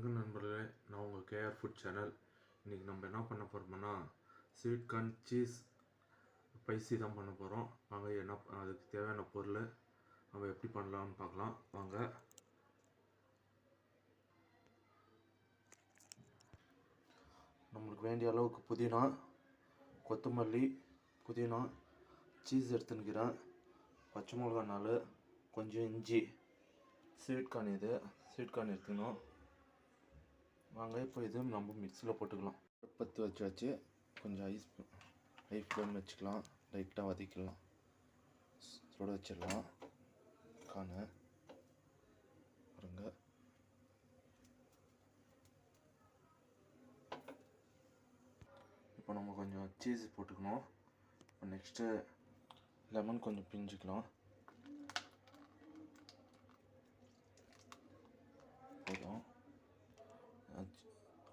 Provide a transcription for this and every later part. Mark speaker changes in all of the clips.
Speaker 1: வணக்கம் நண்பர்களே, நான் உங்கள் கேஆர் ஃபுட் சேனல். இன்றைக்கி நம்ம என்ன பண்ண போகிறோம்னா ஸ்வீட் கார்ன் சீஸ் ஸ்பைசி தான் பண்ண போகிறோம். வாங்க அதுக்கு தேவையான பொருள் நம்ம எப்படி பண்ணலாம்னு பார்க்கலாம். வாங்க. நம்மளுக்கு வேண்டிய அளவுக்கு புதினா, கொத்தமல்லி, புதினா, சீஸ் எடுத்துன்னுக்கிறேன், பச்சை மிளகா 4, கொஞ்சம் இஞ்சி, ஸ்வீட் கார்ன் எடுத்துக்கணும். வாங்க இப்போ இது நம்ம மிக்ஸியில் போட்டுக்கலாம். பற்ற வச்சாச்சு. கொஞ்சம் ஹை ஃப்ளேம் வச்சுக்கலாம். லைட்டாக வதக்கிடலாம். சுட வச்சிடலாம் கானை பாருங்க. இப்போ நம்ம கொஞ்சம் சீஸ் போட்டுக்கணும். இப்போ நெக்ஸ்ட்டு லெமன் கொஞ்சம் பிஞ்சிக்கலாம். போதும்.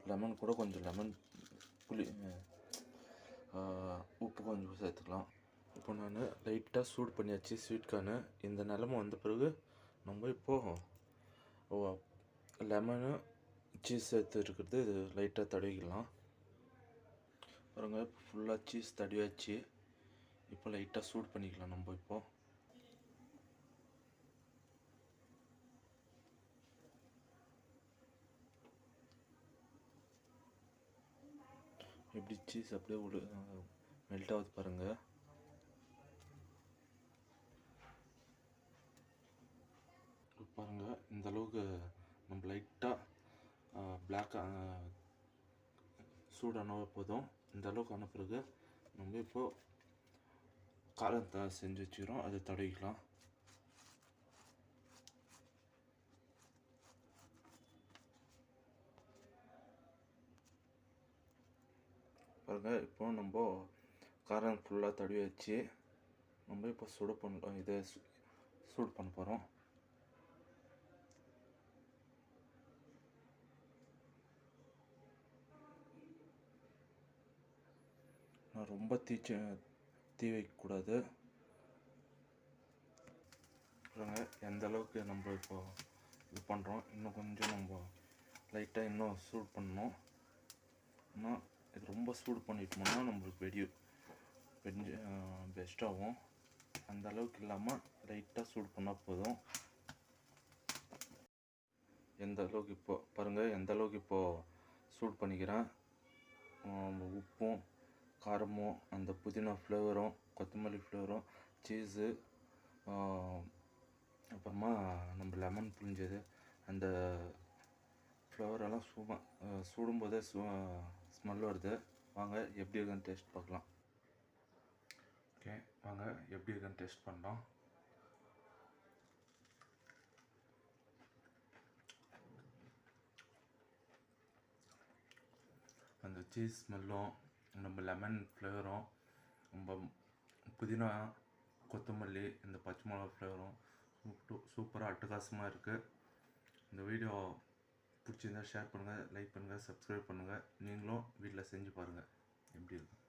Speaker 1: லெமன் கூட கொஞ்சம் புளி உப்பு கொஞ்சம் சேர்த்துக்கலாம். இப்போ நான் லைட்டாக சூடு பண்ணியாச்சு ஸ்வீட் கார்னு. இந்த நிலமை வந்த பிறகு நம்ம இப்போது லெமனு சீஸ் சேர்த்து இருக்கிறது இது லைட்டாக தடவிக்கலாம். பாருங்க, ஃபுல்லாக சீஸ் தடவியாச்சு. இப்போ லைட்டாக சூடு பண்ணிக்கலாம். நம்ம இப்போது எப்படி சீஸ் அப்படியே மெல்ட் ஆகுது பாருங்கள். பாருங்கள், இந்த அளவுக்கு நம்ம லைட்டாக சூடான போதும். இந்த அளவுக்கு ஆன பிறகு நம்ம இப்போது காரத்தை செஞ்சு வச்சுக்கிறோம், அதை தடவிக்கலாம். பாருங்கள், இப்போ நம்ம காரம் ஃபுல்லாக தடவி வச்சு நம்ம இப்போ சூடு பண்ண போகிறோம். நான் ரொம்ப தீ வைக்கக்கூடாது. பாருங்கள், எந்த அளவுக்கு நம்ம இப்போ இது பண்ணுறோம். இன்னும் கொஞ்சம் நம்ம லைட்டாக இன்னும் சூடு பண்ணணும். ஆனால் இது ரொம்ப சூடு பண்ணிட்டோம்னா நம்மளுக்கு பெஸ்ட்டாகும். அந்த அளவுக்கு இல்லாமல் லைட்டாக சூடு பண்ணால் போதும். எந்த அளவுக்கு இப்போ பாருங்கள், எந்த அளவுக்கு இப்போது சூடு பண்ணிக்கிறேன். உப்பும் காரமும் அந்த புதினா ஃப்ளேவரும் கொத்தமல்லி ஃப்ளேவரும் சீஸு அப்புறமா நம்ம லெமன் புழிஞ்சது அந்த ஃப்ளவரெல்லாம் சுடும்போதே ஸ்மெல் வருது. வாங்க எப்படி இருக்குன்னு டேஸ்ட் பார்க்கலாம். ஓகே, வாங்க எப்படி இருக்குன்னு டேஸ்ட் பண்ணலாம். அந்த சீஸ் ஸ்மெல்லும் நம்ம லெமன் ஃப்ளேவரும் நம்ம புதினா கொத்தமல்லி இந்த பச்சை மிளகா ஃப்ளேவரும் சூப்பராக அட்டகாசமாக இருக்குது. இந்த வீடியோ பிடிச்சிருந்தால் ஷேர் பண்ணுங்கள், லைக் பண்ணுங்கள், சப்ஸ்கிரைப் பண்ணுங்கள். நீங்களும் வீட்டில் செஞ்சு பாருங்கள் எப்படி இருக்கும்.